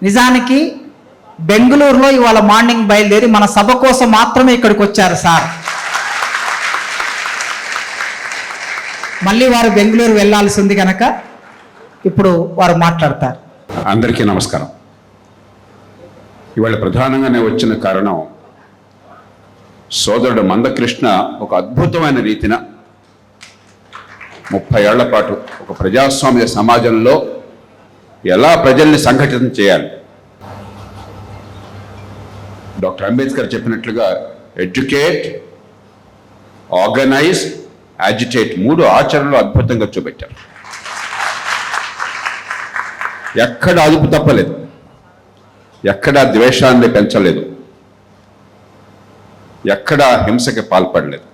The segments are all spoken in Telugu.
నిజానికి బెంగళూరులో ఇవాళ మార్నింగ్ బయలుదేరి మన సభ కోసం మాత్రమే ఇక్కడికి వచ్చారు సార్. మళ్ళీ వారు బెంగళూరు వెళ్ళాల్సి ఉంది కనుక ఇప్పుడు వారు మాట్లాడతారు. అందరికీ నమస్కారం. ఇవాళ ప్రధానంగా నేను వచ్చిన కారణం, సోదరుడు మందకృష్ణ ఒక అద్భుతమైన రీతిన 30 ఏళ్ల పాటు ఒక ప్రజాస్వామ్య సమాజంలో ఎలా ప్రజల్ని సంఘటితం చేయాలి, డాక్టర్ అంబేద్కర్ చెప్పినట్లుగా ఎడ్యుకేట్, ఆర్గనైజ్, యాజిటేట్ 3 ఆచరణలు అద్భుతంగా చూపెట్టారు. ఎక్కడ అదుపు తప్పలేదు, ఎక్కడ ద్వేషాన్ని పెంచలేదు, ఎక్కడ హింసకి పాల్పడలేదు.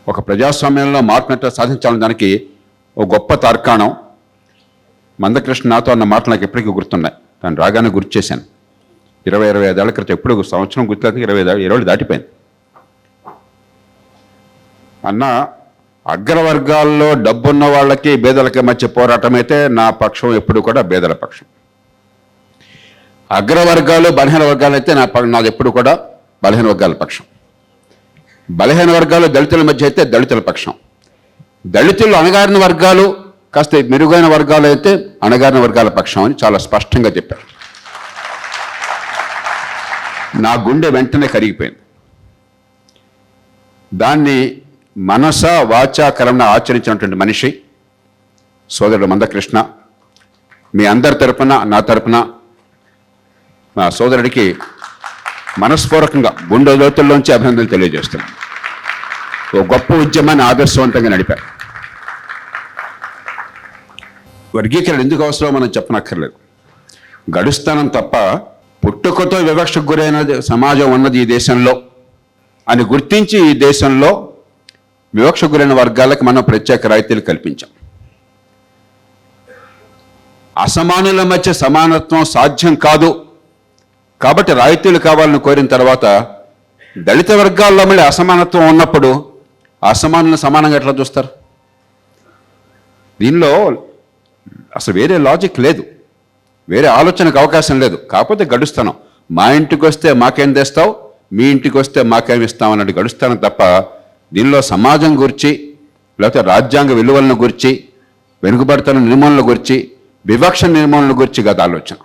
ఒక ప్రజాస్వామ్యంలో మార్పునట్టు సాధించాలని దానికి ఒక గొప్ప తార్కాణం మందకృష్ణ నాతో అన్న మాటలు నాకు ఎప్పటికీ గుర్తున్నాయి. దాన్ని రాగానే గుర్తు చేశాను. 20-25 ఏళ్ల క్రితం, ఎప్పుడు సంవత్సరం గుర్తులేదు, 20 ఏళ్ళు దాటిపోయింది. అన్న, అగ్రవర్గాల్లో డబ్బున్న వాళ్ళకి పేదలకి మధ్య పోరాటం అయితే నా పక్షం ఎప్పుడు కూడా పేదల పక్షం. అగ్రవర్గాలు బలహీన వర్గాలు అయితే నాది ఎప్పుడు కూడా బలహీన వర్గాల పక్షం. బలహీన వర్గాలు దళితుల మధ్య అయితే దళితుల పక్షం. దళితులు అణగారిన వర్గాలు కాస్త మెరుగైన వర్గాలు అయితే అణగారిన వర్గాల పక్షం అని చాలా స్పష్టంగా చెప్పారు. నా గుండె వెంటనే కరిగిపోయింది. దాన్ని మనస వాచా కర్మన ఆచరించినటువంటి మనిషి సోదరుడు మందకృష్ణ. మీ అందరి తరపున, నా తరపున మా సోదరుడికి మనస్పూర్వకంగా గుండె లోతుల్లోంచి అభినందనలు తెలియజేస్తున్నాను. ఓ గొప్ప ఉద్యమాన్ని ఆదర్శవంతంగా నడిపారు. వర్గీకరణ ఎందుకు అవసరం మనం చెప్పనక్కర్లేదు. గడుస్తానం తప్ప పుట్టుకతో వివక్షకు గురైన సమాజం ఉన్నది ఈ దేశంలో అని గుర్తించి ఈ దేశంలో వివక్షకు గురైన వర్గాలకు మనం ప్రత్యేక రాయితీలు కల్పించాం. అసమానుల మధ్య సమానత్వం సాధ్యం కాదు కాబట్టి రాయితీలు కావాలని కోరిన తర్వాత దళిత వర్గాల్లో మళ్ళీ అసమానత్వం ఉన్నప్పుడు అసమానులను సమానంగా ఎట్లా చూస్తారు? దీనిలో అసలు వేరే లాజిక్ లేదు, వేరే ఆలోచనకు అవకాశం లేదు. కాకపోతే గడుస్తాను, మా ఇంటికి వస్తే మాకేం తెస్తావు, మీ ఇంటికి వస్తే మాకేం ఇస్తాం అన్నట్టు గడుస్తాను తప్ప దీనిలో సమాజం గురించి, లేకపోతే రాజ్యాంగ విలువలను గురించి, వెనుకబడతన నిర్మూలన గురించి, వివక్ష నిర్మూలన గురించి కాదు ఆలోచన.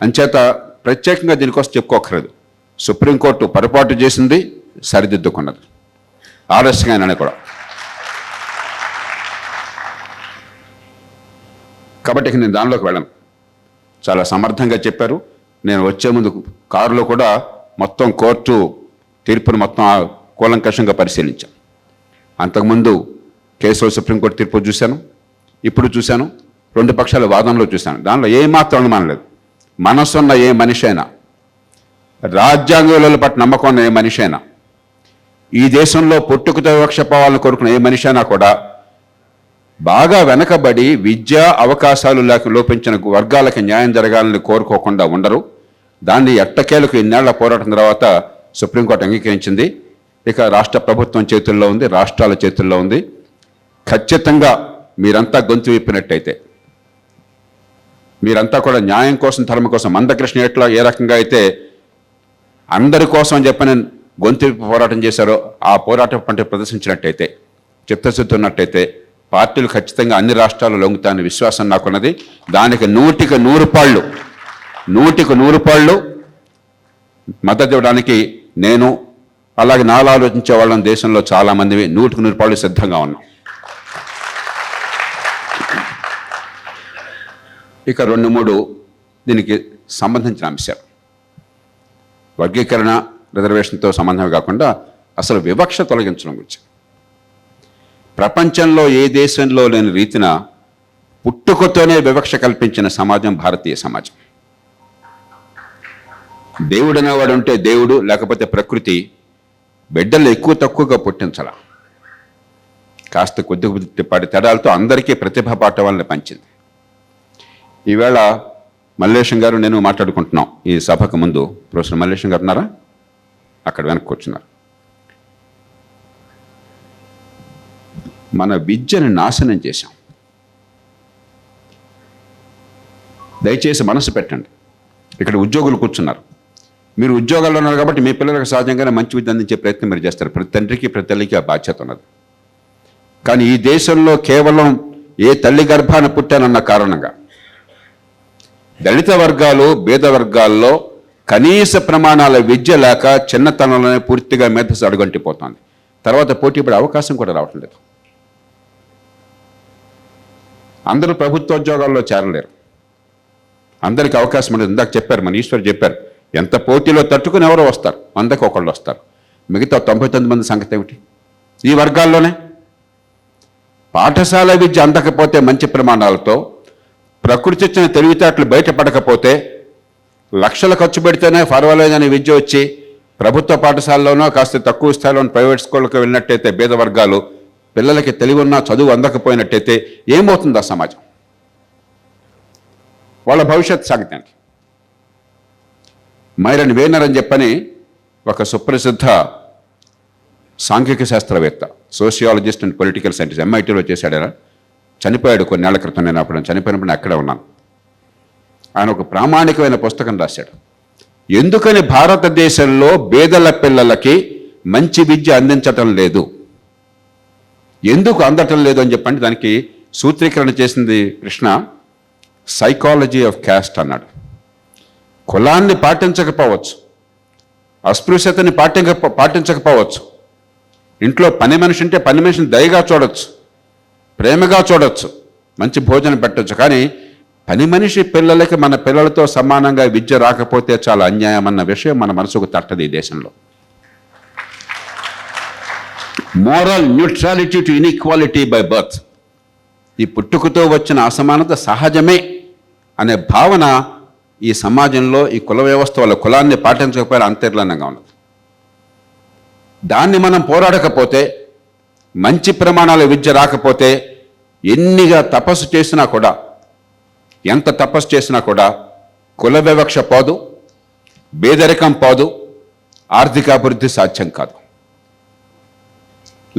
అంచేత ప్రత్యేకంగా దీనికోసం చెప్పుకోకర్లేదు. సుప్రీంకోర్టు పొరపాటు చేసింది, సరిదిద్దుకున్నది, ఆలస్యంగా కూడా. కాబట్టి నేను దానిలోకి వెళ్ళను. చాలా సమర్థంగా చెప్పారు. నేను వచ్చే ముందు కారులో కూడా మొత్తం కోర్టు తీర్పును మొత్తం కూలంకషంగా పరిశీలించాను. అంతకుముందు కేసులో సుప్రీంకోర్టు తీర్పు చూశాను, ఇప్పుడు చూశాను, 2 పక్షాల వాదనలో చూశాను. దానిలో ఏమాత్రం అనుమానం లేదు. మనసున్న ఏ మనిషి అయినా, రాజ్యాంగ విలువల పట్ల నమ్మకం ఉన్న ఏ మనిషి అయినా, ఈ దేశంలో పుట్టుకతో వివక్ష పోవాలని కోరుకున్న ఏ మనిషి అయినా కూడా బాగా వెనకబడి విద్యా అవకాశాలు లోపించిన వర్గాలకి న్యాయం జరగాలని కోరుకోకుండా ఉండరు. దాన్ని ఎట్టకేలకు ఇన్నేళ్ల పోరాటం తర్వాత సుప్రీంకోర్టు అంగీకరించింది. ఇక రాష్ట్ర ప్రభుత్వం చేతుల్లో ఉంది, రాష్ట్రాల చేతుల్లో ఉంది. ఖచ్చితంగా మీరంతా గొంతు విప్పినట్టయితే, మీరంతా కూడా న్యాయం కోసం, ధర్మం కోసం, మందకృష్ణ ఎట్లా ఏ రకంగా అయితే అందరి కోసం చెప్పని గొంతు విప్పి పోరాటం చేశారో ఆ పోరాటం పంట ప్రదర్శించినట్టయితే, చిత్తశుద్ధి ఉన్నట్టయితే పార్టీలు ఖచ్చితంగా అన్ని రాష్ట్రాల్లో లొంగుతాయని విశ్వాసం నాకున్నది. దానికి 100కి 100 పాళ్ళు మద్దతు ఇవ్వడానికి నేను, అలాగే నాలో ఆలోచించే వాళ్ళని దేశంలో చాలామంది 100కి 100 పాళ్ళు సిద్ధంగా ఉన్నాం. ఇక 2-3 దీనికి సంబంధించిన అంశాలు, వర్గీకరణ, రిజర్వేషన్తో సంబంధం కాకుండా అసలు వివక్ష తొలగించడం గురించి. ప్రపంచంలో ఏ దేశంలో లేని రీతిన పుట్టుకతోనే వివక్ష కల్పించిన సమాజం భారతీయ సమాజం. దేవుడు అనేవాడు ఉంటే దేవుడు, లేకపోతే ప్రకృతి బిడ్డలు ఎక్కువ తక్కువగా పుట్టించాల. కాస్త కొద్దిపాటి తేడాలతో అందరికీ ప్రతిభ పాఠం వల్ల పంచింది. ఈవేళ మల్లేశం గారు నేను మాట్లాడుకుంటున్నాం ఈ సభకు ముందు. ప్రొఫెసర్ మల్లేశం గారు ఉన్నారా? అక్కడ వెనక్కి కూర్చున్నారు. మన విద్యను నాశనం చేశాం. దయచేసి మనసు పెట్టండి. ఇక్కడ ఉద్యోగులు కూర్చున్నారు, మీరు ఉద్యోగాల్లో ఉన్నారు కాబట్టి మీ పిల్లలకు సహజంగానే మంచి విద్య అందించే ప్రయత్నం మీరు చేస్తారు. ప్రతి తండ్రికి ప్రతి తల్లికి ఆ బాధ్యత ఉన్నది. కానీ ఈ దేశంలో కేవలం ఏ తల్లి గర్భాన పుట్టానన్న కారణంగా దళిత వర్గాలు, బీద వర్గాల్లో కనీస ప్రమాణాల విద్య లేక చిన్నతనంలోనే పూర్తిగా మేధస్సు అడుగంటిపోతుంది. తర్వాత పోటీ పడే అవకాశం కూడా రావటం లేదు. అందరూ ప్రభుత్వోద్యోగాల్లో చేరలేరు, అందరికీ అవకాశం ఉండదు. ఇందాక చెప్పారు, మన ఈశ్వర్ చెప్పారు, ఎంత పోటీలో తట్టుకుని ఎవరో వస్తారు, 100కి ఒకళ్ళు వస్తారు. మిగతా 99 మంది సంగతి ఏమిటి? ఈ వర్గాల్లోనే పాఠశాల విద్య అందకపోతే మంచి ప్రమాణాలతో, ప్రకృతి ఇచ్చిన తెలివితేటలు బయటపడకపోతే, లక్షలు ఖర్చు పెడితేనే పర్వాలేదని విద్య వచ్చి ప్రభుత్వ పాఠశాలలోనో కాస్త తక్కువ స్థాయిలో ప్రైవేట్ స్కూళ్ళకి వెళ్ళినట్టయితే బీద వర్గాలు పిల్లలకి తెలివున్నా చదువు అందకపోయినట్టయితే ఏమవుతుంది ఆ సమాజం? వాళ్ళ భవిష్యత్ సాగితానికి. మైరన్ వేనర్ అని చెప్పని ఒక సుప్రసిద్ధ సాంఘిక శాస్త్రవేత్త, సోషియాలజిస్ట్ అండ్ పొలిటికల్ సైంటిస్ట్, MITలో చేశాడు. ఆయన చనిపోయాడు కొన్నేళ్ల క్రితం. నేను అప్పుడు చనిపోయినప్పుడు నేను అక్కడే ఉన్నాను. ఆయన ఒక ప్రామాణికమైన పుస్తకం రాశాడు. ఎందుకని భారతదేశంలో పేదల పిల్లలకి మంచి విద్య అందించటం లేదు, ఎందుకు అందటం లేదు అని చెప్పండి. దానికి సూత్రీకరణ చేసింది కృష్ణ సైకాలజీ ఆఫ్ క్యాస్ట్ అన్నాడు. కులాన్ని పాటించకపోవచ్చు, అస్పృశ్యతని పాటించకపోవచ్చు, ఇంట్లో పని మనిషి ఉంటే పని మనిషిని దయగా చూడొచ్చు, ప్రేమగా చూడొచ్చు, మంచి భోజనం పెట్టచ్చు. కానీ పని మనిషి పిల్లలకి మన పిల్లలతో సమానంగా విద్య రాకపోతే చాలా అన్యాయం అన్న విషయం మన మనసుకు తట్టదు ఈ దేశంలో. Moral neutrality to inequality by birth, ఈ పుట్టుకతో వచ్చిన అసమానత సహజమే అనే భావన ఈ సమాజంలో, ఈ కుల వ్యవస్థ వల్ల కులాన్ని పాటించకపోయినా అంతర్లీనంగా ఉన్నది. దాన్ని మనం పోరాడకపోతే, మంచి ప్రమాణాల విద్య రాకపోతే, ఎన్నిగా తపస్సు చేసినా కూడా, ఎంత తపస్సు చేసినా కూడా కుల వివక్ష పోదు, పేదరికం పోదు, ఆర్థికాభివృద్ధి సాధ్యం కాదు.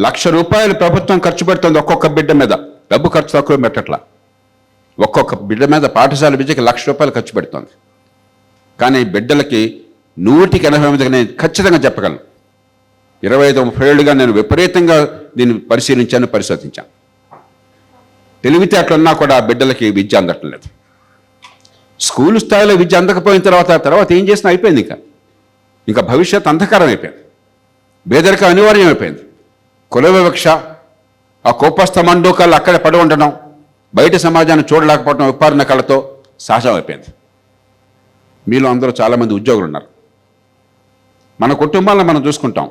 1,00,000 రూపాయలు ప్రభుత్వం ఖర్చు పెడుతుంది ఒక్కొక్క బిడ్డ మీద. డబ్బు ఖర్చు తక్కువ పెట్టట్లా, ఒక్కొక్క బిడ్డ మీద పాఠశాల విద్యకి 1,00,000 రూపాయలు ఖర్చు పెడుతోంది. కానీ బిడ్డలకి 100% నేను ఖచ్చితంగా చెప్పగలను. 25-30 ఏళ్ళుగా నేను విపరీతంగా దీన్ని పరిశోధించాను. తెలివితేటలున్నా కూడా బిడ్డలకి విద్య అందటం లేదు. స్కూల్ స్థాయిలో విద్య అందకపోయిన తర్వాత ఏం చేసినా అయిపోయింది. ఇంకా భవిష్యత్ అంధకారం అయిపోయింది, పేదరికం అనివార్యం అయిపోయింది. కుల వివక్ష, ఆ కోపస్థ మండూకాలు అక్కడే పడి ఉండడం, బయట సమాజాన్ని చూడలేకపోవడం విప్పారిన కళతో సహజం అయిపోయింది. మీలో అందరూ చాలామంది ఉద్యోగులు ఉన్నారు. మన కుటుంబాలను మనం చూసుకుంటాం.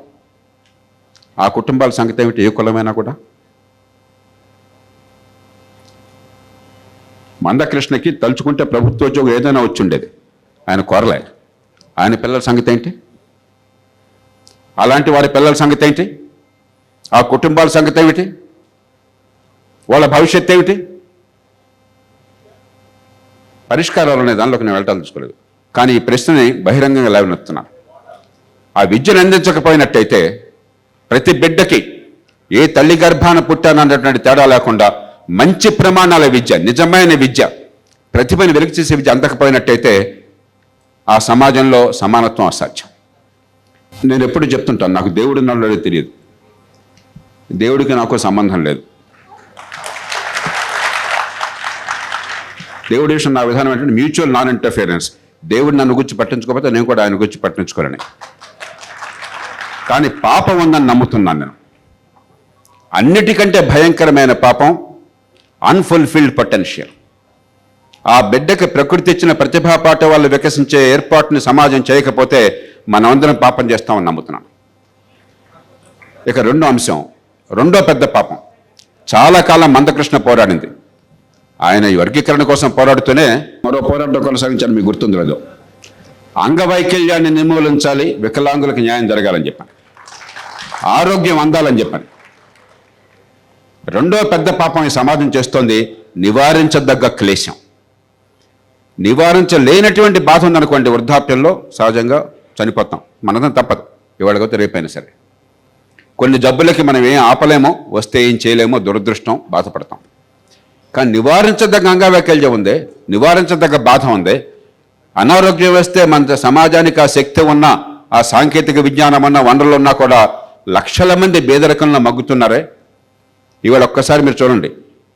ఆ కుటుంబాల సంగతి ఏమిటి? ఏ కులమైనా కూడా. మందకృష్ణకి తలుచుకుంటే ప్రభుత్వోద్యోగం ఏదైనా వచ్చి ఉండేది, ఆయన కోరలే. ఆయన పిల్లల సంగతి ఏంటి? అలాంటి వారి పిల్లల సంగతి ఏంటి? ఆ కుటుంబాల సంగతి ఏమిటి? వాళ్ళ భవిష్యత్తు ఏమిటి? పరిష్కారాలు అనే దానిలోకి నేను వెళ్ళటాలు తీసుకోలేదు. కానీ ఈ ప్రశ్నని బహిరంగంగా లేవనెత్తున్నాను. ఆ విద్యను అందించకపోయినట్టయితే ప్రతి బిడ్డకి ఏ తల్లి గర్భాన పుట్టానన్నటువంటి తేడా లేకుండా మంచి ప్రమాణాల విద్య, నిజమైన విద్య, ప్రతిభని వెలికి చేసే విద్య అందకపోయినట్టయితే ఆ సమాజంలో సమానత్వం అసాధ్యం. నేను ఎప్పుడు చెప్తుంటాను, నాకు దేవుడు ఉన్నాడో తెలియదు, దేవుడికి నాకు సంబంధం లేదు. దేవుడి విషయం నా విధానం ఏంటంటే మ్యూచువల్ నాన్ ఇంటర్ఫియరెన్స్. దేవుడు నన్ను గురించి పట్టించుకోకపోతే నేను కూడా ఆయన గురించి పట్టించుకోరని. కానీ పాపం ఉందని నమ్ముతున్నాను నేను. అన్నిటికంటే భయంకరమైన పాపం అన్ఫుల్ఫిల్డ్ పొటెన్షియల్. ఆ బిడ్డకి ప్రకృతి ఇచ్చిన ప్రతిభా పాట వాళ్ళు వికసించే ఏర్పాటుని సమాజం చేయకపోతే మనమందరం పాపం చేస్తామని నమ్ముతున్నాను. ఇక రెండో అంశం, రెండో పెద్ద పాపం. చాలా కాలం మందకృష్ణ పోరాడింది. ఆయన ఈ వర్గీకరణ కోసం పోరాడుతూనే మరో పోరాటం కొనసాగించాలని మీకు గుర్తుంది లేదు. అంగవైకల్యాన్ని నిర్మూలించాలి, వికలాంగులకు న్యాయం జరగాలని చెప్పాను, ఆరోగ్యం అందాలని చెప్పాను. రెండో పెద్ద పాపం ఈ సమాజం చేస్తోంది నివారించదగ్గ క్లేశం. నివారించలేనటువంటి బాధ ఉందనుకోండి, వృద్ధాప్యంలో సహజంగా చనిపోతాం. మనదని తప్పదు, ఇవాళకైతే రేపైనా సరే. కొన్ని జబ్బులకి మనం ఏం ఆపలేమో, వస్తే ఏం చేయలేమో, దురదృష్టం, బాధపడతాం. కానీ నివారించదగ్గ అంగవైకల్యం ఉంది, నివారించదగ్గ బాధ ఉంది. అనారోగ్యం వస్తే మన సమాజానికి ఆ శక్తి ఉన్న, ఆ సాంకేతిక విజ్ఞానం ఉన్న, వనరులు ఉన్నా కూడా లక్షల మంది పేదరికంలో మగ్గుతున్నారే. ఇవాళ ఒక్కసారి మీరు చూడండి,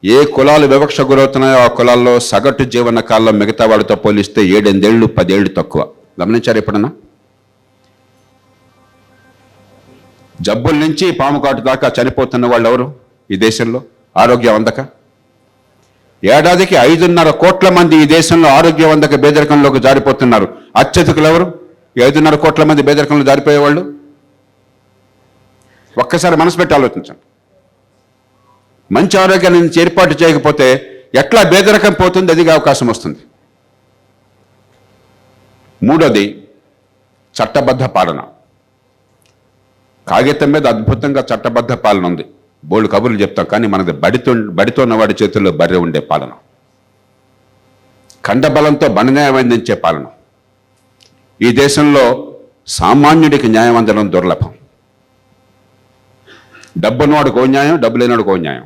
ఏ కులాలు వివక్ష గురవుతున్నాయో ఆ కులాల్లో సగటు జీవన కాలంలో మిగతా వాడితో పోలిస్తే 7-8 ఏళ్ళు 10 ఏళ్ళు తక్కువ. గమనించారు ఎప్పుడన్నా? జబ్బుల నుంచి పాము కాటు దాకా చనిపోతున్న వాళ్ళు ఎవరు ఈ దేశంలో ఆరోగ్యం అందక? ఏడాదికి 5.5 కోట్ల మంది ఈ దేశంలో ఆరోగ్యం అందక పేదరికంలోకి జారిపోతున్నారు. అత్యధికులు ఎవరు? 5.5 కోట్ల మంది పేదరికంలో జారిపోయేవాళ్ళు. ఒక్కసారి మనసు పెట్టి ఆలోచించండి. మంచి ఆరోగ్యాన్ని నుంచి ఏర్పాటు చేయకపోతే ఎట్లా పేదరికం పోతుంది, అదిగా అవకాశం వస్తుంది. మూడోది చట్టబద్ధ పాలన. కాగితం మీద అద్భుతంగా చట్టబద్ధ పాలన ఉంది, బోల్డ్ కబుర్లు చెప్తాం, కానీ మనది బడితో ఉన్నవాడి చేతుల్లో బర్రె ఉండే పాలన, ఖండబలంతో న్యాయం అందించే పాలన. ఈ దేశంలో సామాన్యుడికి న్యాయం అందడం దుర్లభం. డబ్బున్నవాడికి ఓ న్యాయం, డబ్బు లేనివాడికి ఓ న్యాయం.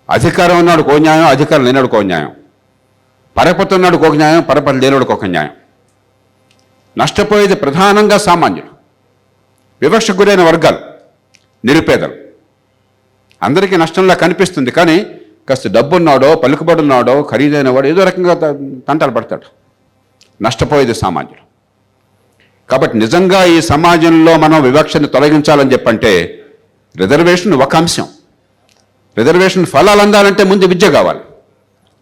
అధికారం ఉన్నవాడికి ఓ న్యాయం, అధికారం లేనివాడికి ఓ న్యాయం. పరపతి ఉన్నవాడికి ఒక న్యాయం, పరపతి లేనివాడికి ఒక న్యాయం. నష్టపోయేది ప్రధానంగా సామాన్యులు, వివక్ష గురైన వర్గాలు, నిరుపేదలు. అందరికీ నష్టంలా కనిపిస్తుంది, కానీ కాస్త డబ్బున్నాడో, పలుకుబడున్నాడో, ఖరీదైన వాడు ఏదో రకంగా తంటాలు పడతాడు. నష్టపోయేది సామాన్యులు. కాబట్టి నిజంగా ఈ సమాజంలో మనం వివక్షను తొలగించాలని చెప్పంటే రిజర్వేషన్ ఒక అంశం. రిజర్వేషన్ ఫలాలు అందాలంటే ముందు విద్య కావాలి,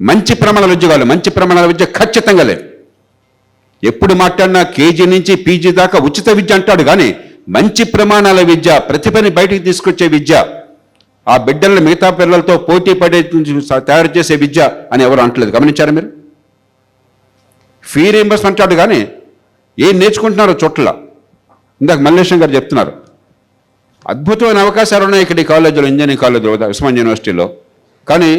మంచి ప్రమాణాల విద్య కావాలి. మంచి ప్రమాణాల విద్య ఖచ్చితంగా లేదు. ఎప్పుడు మాట్లాడినా కేజీ నుంచి పీజీ దాకా ఉచిత విద్య అంటాడు, కానీ మంచి ప్రమాణాల విద్య, ప్రతిభని బయటికి తీసుకొచ్చే విద్య, ఆ బిడ్డలను మిగతా పిల్లలతో పోటీ పడే తయారు చేసే విద్య అని ఎవరు అంటలేదు. గమనించారా మీరు? ఫీ రీయింబర్స్మెంట్ అంటాడు, కానీ ఏం నేర్చుకుంటున్నారో చోట్ల. ఇందాక మల్లేశం గారు చెప్తున్నారు, అద్భుతమైన అవకాశాలు ఉన్నాయి ఇక్కడ ఈ కాలేజీలో, ఇంజనీరింగ్ కాలేజీలో, ఉస్మాన్ యూనివర్సిటీలో. కానీ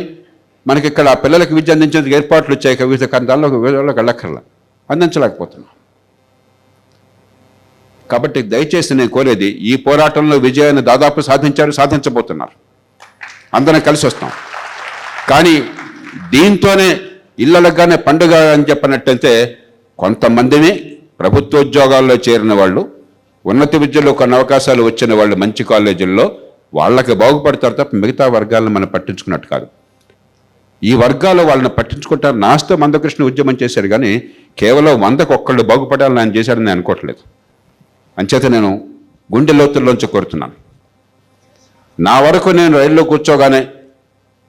మనకి ఇక్కడ పిల్లలకి విద్య అందించేందుకు ఏర్పాట్లు వచ్చాయి, వివిధ దానిలోకి వెళ్ళక్కర్లా, అందించలేకపోతున్నాం. కాబట్టి దయచేసి నేను కోరేది, ఈ పోరాటంలో విజయాన్ని దాదాపు సాధించబోతున్నారు. అందరం కలిసి వస్తాం. కానీ దీంతోనే ఇళ్ళలగానే పండుగ అని చెప్పినట్టయితే కొంతమందిని ప్రభుత్వోద్యోగాల్లో చేరిన వాళ్ళు, ఉన్నత విద్యలో కొన్ని అవకాశాలు వచ్చిన వాళ్ళు మంచి కాలేజీల్లో వాళ్ళకి బాగుపడతారు తప్ప మిగతా వర్గాలను మనం పట్టించుకున్నట్టు కాదు. ఈ వర్గాలు వాళ్ళని పట్టించుకుంటారు. నాస్తో మందకృష్ణ ఉద్యమం చేశారు, కానీ కేవలం 100కు ఒక్కళ్ళు బాగుపడాలని ఆయన చేశారని నేను అనుకోవట్లేదు. అంచేత నేను గుండె లోతుల్లోంచి కోరుతున్నాను, నా వరకు నేను రైల్లో కూర్చోగానే,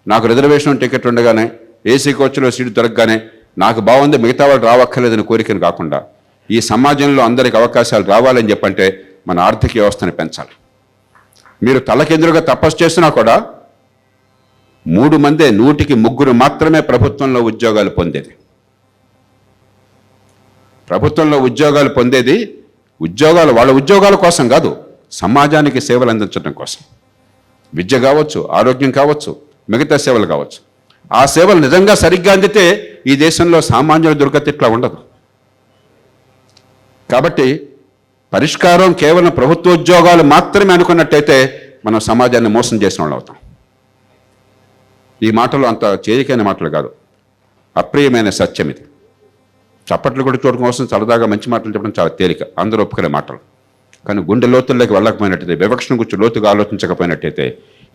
నాకు రిజర్వేషన్ టికెట్ ఉండగానే, ఏసీ కోచ్లో సీటు దొరకగానే నాకు బాగుంది, మిగతా వాళ్ళు రావక్కర్లేదని కోరికను కాకుండా ఈ సమాజంలో అందరికి అవకాశాలు రావాలని చెప్పంటే మన ఆర్థిక వ్యవస్థను పెంచాలి. మీరు తలకెదురుగా తపస్సు చేసినా కూడా 3 మందే 100కి 3 మాత్రమే ప్రభుత్వంలో ఉద్యోగాలు పొందేది. ప్రభుత్వంలో ఉద్యోగాలు పొందేది వాళ్ళ ఉద్యోగాల కోసం కాదు, సమాజానికి సేవలు అందించడం కోసం. విద్య కావచ్చు, ఆరోగ్యం కావచ్చు, మిగతా సేవలు కావచ్చు. ఆ సేవలు నిజంగా సరిగ్గా అందితే ఈ దేశంలో సామాన్యుల దుర్గతి ఇట్లా ఉండదు. కాబట్టి పరిష్కారం కేవలం ప్రభుత్వోద్యోగాలు మాత్రమే అనుకున్నట్టయితే మనం సమాజాన్ని మోసం చేసిన వాళ్ళు అవుతాం. ఈ మాటలు అంత తేలికైన మాటలు కాదు, అప్రియమైన సత్యం ఇది. చప్పట్లు కూడా చూడడం కోసం సరదాగా మంచి మాటలు చెప్పడం చాలా తేలిక, అందరూ ఒప్పుకునే మాటలు. కానీ గుండె లోతుల్లోకి వెళ్ళకపోయినట్టయితే, వివక్షను గురించి లోతుగా ఆలోచించకపోయినట్టయితే,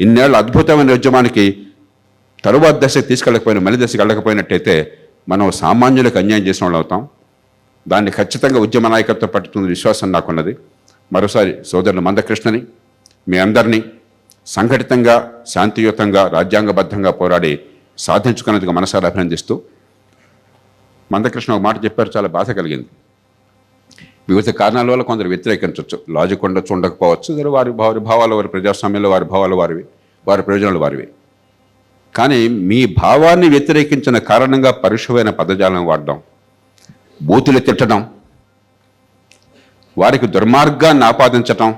ఇన్నేళ్ళ అద్భుతమైన ఉద్యమానికి తరువాత దశకు తీసుకెళ్ళకపోయిన మళ్ళీ దశకు వెళ్ళకపోయినట్టయితే మనం సామాన్యులకు అన్యాయం చేసిన వాళ్ళు అవుతాం. దాన్ని ఖచ్చితంగా ఉద్యమ నాయకత్వం పట్టుతున్న విశ్వాసం నాకున్నది. మరోసారి సోదరులు మందకృష్ణని, మీ అందరినీ సంఘటితంగా, శాంతియుతంగా, రాజ్యాంగబద్ధంగా పోరాడి సాధించుకున్నందుకు మనసారా అభినందిస్తూ, మందకృష్ణ ఒక మాట చెప్పారు, చాలా బాధ కలిగింది. వివిధ కారణాల వల్ల కొందరు వ్యతిరేకించవచ్చు, లాజిక్ ఉండొచ్చు, ఉండకపోవచ్చు, వారి భావాలు వారి, ప్రజాస్వామ్యంలో వారి భావాలు వారివి, వారి ప్రయోజనాలు వారివి. కానీ మీ భావాన్ని వ్యతిరేకించిన కారణంగా పరుషమైన పదజాలం వాడడం, బూతులు తిట్టడం, వారికి దుర్మార్గాన్ని ఆపాదించటం,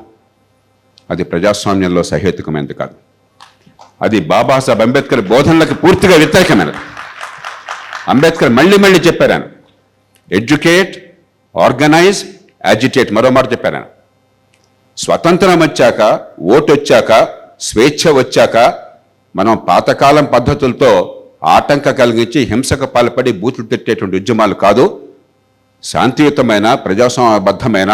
అది ప్రజాస్వామ్యంలో సహేతుకమైనది కాదు. అది బాబాసాహెబ్ అంబేద్కర్ బోధనలకు పూర్తిగా వ్యతిరేకమైనది. అంబేద్కర్ మళ్ళీ చెప్పారు ఆయన, ఎడ్యుకేట్, ఆర్గనైజ్, యాజిటేట్, మరో మాట చెప్పారు ఆయన. స్వతంత్రం వచ్చాక, ఓటు వచ్చాక, స్వేచ్ఛ వచ్చాక మనం పాతకాలం పద్ధతులతో ఆటంక కలిగించి హింసకు పాల్పడి బూతులు తిట్టేటువంటి ఉద్యమాలు కాదు, శాంతియుతమైన ప్రజాస్వామ్యబద్ధమైన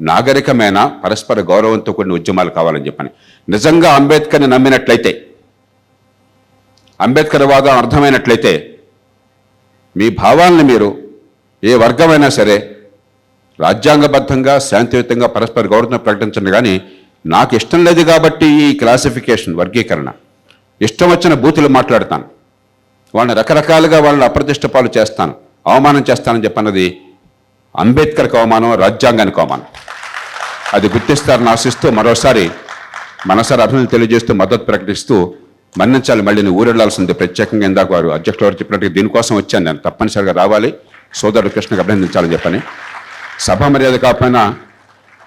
నాగరికమైన పరస్పర గౌరవంతో కూడిన ఉద్యమాలు కావాలని చెప్పని. నిజంగా అంబేద్కర్ని నమ్మినట్లయితే, అంబేద్కర్ వాదం అర్థమైనట్లయితే మీ భావాలను మీరు ఏ వర్గమైనా సరే రాజ్యాంగబద్ధంగా శాంతియుతంగా పరస్పర గౌరవం ప్రకటించండి. కానీ నాకు ఇష్టం లేదు కాబట్టి ఈ క్లాసిఫికేషన్, వర్గీకరణ, ఇష్టం వచ్చిన బూతులు మాట్లాడతాను, వాళ్ళని రకరకాలుగా వాళ్ళని అప్రతిష్ట పాలు చేస్తాను, అవమానం చేస్తానని చెప్పన్నది అంబేద్కర్కి అవమానం, రాజ్యాంగానికి అవమానం. అది గుర్తిస్తారని ఆశిస్తూ మరోసారి మనసారి అభినందనలు తెలియజేస్తూ మద్దతు ప్రకటిస్తూ మన్నించాలి. మళ్ళీ నేను ఊరెళ్లాల్సింది ప్రత్యేకంగా ఇందాక వారు అధ్యక్షులు వారు చెప్పినట్టుగా దీనికోసం వచ్చాను, నేను తప్పనిసరిగా రావాలి, సోదరుడు కృష్ణకు అభినందించాలని చెప్పని. సభా మర్యాద కాకపోయినా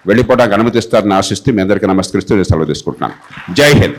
వెళ్ళిపోవడానికి అనుమతిస్తారని ఆశిస్తూ మీ అందరికీ నమస్కరిస్తూ సెలవు తీసుకుంటున్నాను. జై హింద్.